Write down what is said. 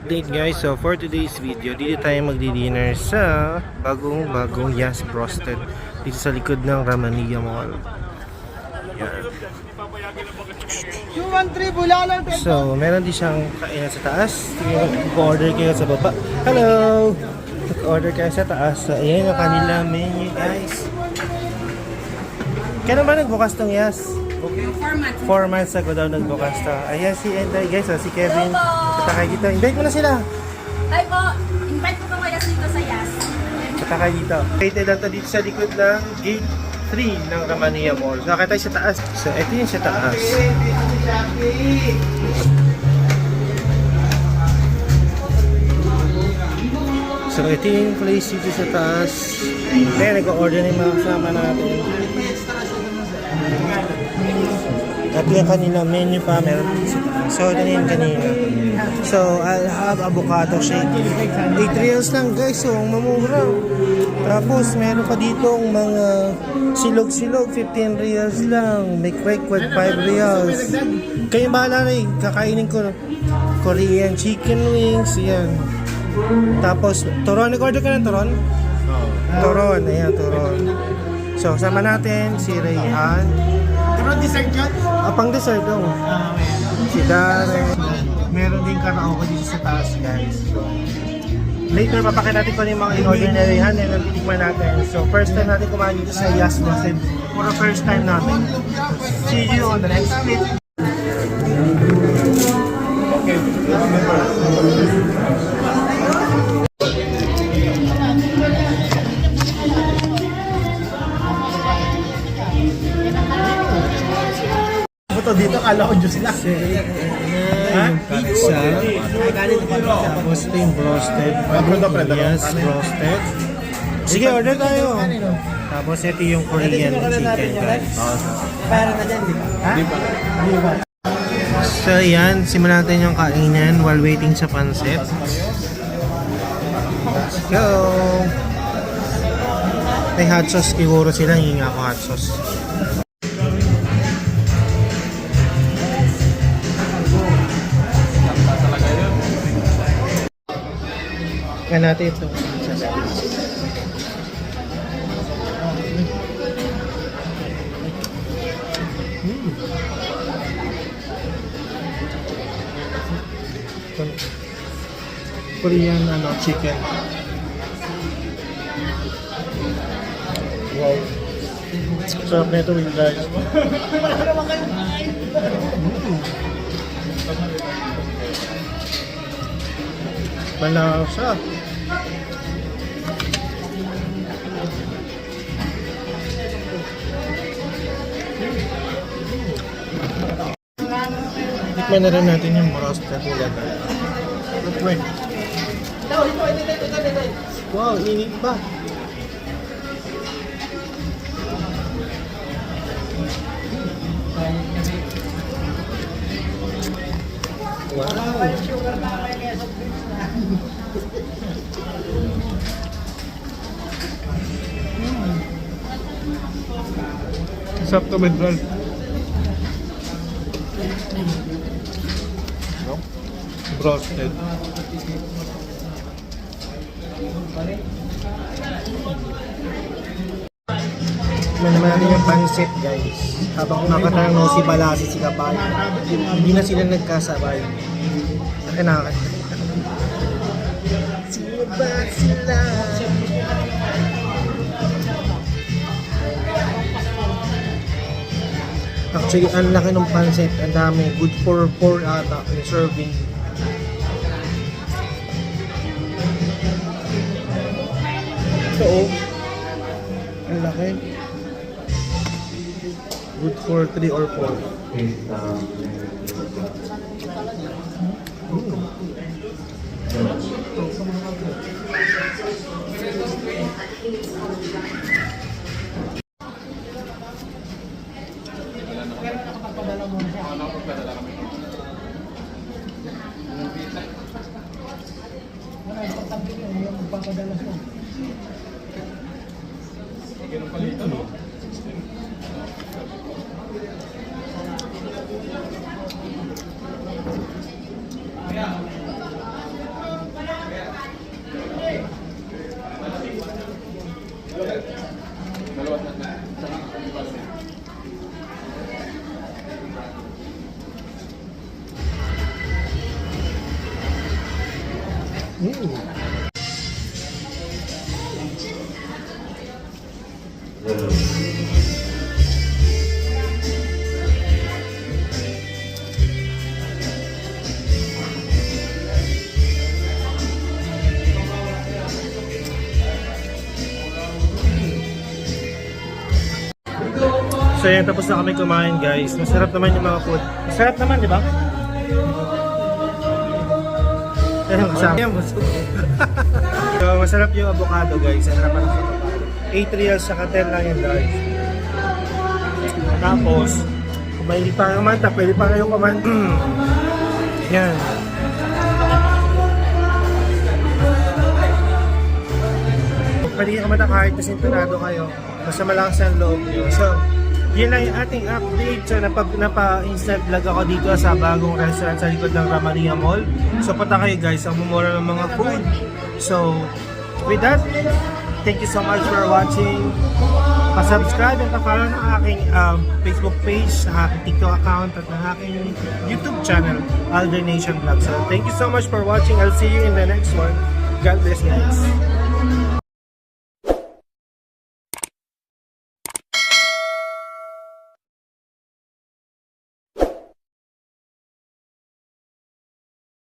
update guys, so for today's video, dito tayo magdi-dinner sa bagong Yas Frosted dito sa likod ng Ramania Mall. Yan. 213 Bulalang. So, meron din siyang kainan sa taas. Mag-order kayo sa baba. Hello! Mag-order kayo sa taas. So, ayan yung kanilang menu guys. Kailan ba nagbukas tong Yas? 4 months ago daw nagbukas to. Ayan si Enday guys, si Kevin. Patakay dito. Invite mo na sila. Hi po, invite po ka kaya dito sa Yas. Patakay dito. Rated lang to dito sa likod ng gate 3 ng Ramania Mall. So, nakita tayo sa taas. So, ito yung sa taas. So, ito yung place dito sa taas. Kaya nag-order na yung mga kasama natin. At yung kanina menu pa, meron dito sa taas. So, ito na yung kanina. So, I'll have avocado shake. 8 reals lang guys. So, ang mamura. Tapos, meron pa dito mga silog-silog. 15 reals lang. May kwek-kwek 5 reals. Kayo bahala rin. Kakainin ko Korean chicken wings. Yan. Tapos, turon. Nag-order ka ng turon? Turon. Ayan, turon. So, sama natin si Rayhan. Turon dessert yun? Pang dessert daw. Si Darren. Meron din karaoke dito sa taas guys. So, later papakita natin kung ano yung mga in-order na Rayhan and titikman natin. So first time natin kumain dito sa Yas Frosted. For the first time natin. See you on the next clip. Okay. Ito dito, kala ko Diyos sila. Yung pizza. Tapos ito yung frosted. Yes, frosted. Sige, order tayo. Tapos ito yung Korean chicken guys. Para na dyan, di ba? Ha? Di ba? So yan, simulan natin yung kainan while waiting sa pancit. Let's go! May hot sauce siguro sila, hingi ako hot sauce. Kaya natin ito. Korean chicken. Wow. Sarap na ito guys. Malasa. Tikman na rin natin yung roasted nila guys. Wait. Wow, init pa. Wow. Sarap to med roll. Roasted. Tignan naman natin yung pancit guys. Habang kumakatarang no si Balasi si Kapay. Hindi na sila nagkasabay. Akin. Sino ba sila? Actually, ang laki ng pancit. Ang dami. Good for 4 ata yung serving. So, ang laki. Good for 3 or 4. So yan, tapos na kami kumain guys. Masarap naman yung mga food. Masarap naman, di ba? Ayun, kasama. So masarap yung avocado guys. Ang harapan ng avocado. 8 reals sa 10 lang yan guys. Tapos, kung may pa kumanta, pwede pa kayong kumanta. Yan. Pwede kayo kumanta kahit nasintonado kayo. Basta malakas ang loob nyo. So, yun lang yung ating update. So, napa-instant vlog ako dito sa bagong restaurant sa likod ng Ramaria Mall. So, punta kayo guys, ang mumura ng mga food. So, with that, thank you so much for watching. Pa-subscribe at pa-follow ng aking Facebook page, sa aking TikTok account at ng aking YouTube channel, Alder Nation Vlog. So, thank you so much for watching. I'll see you in the next one. God bless guys.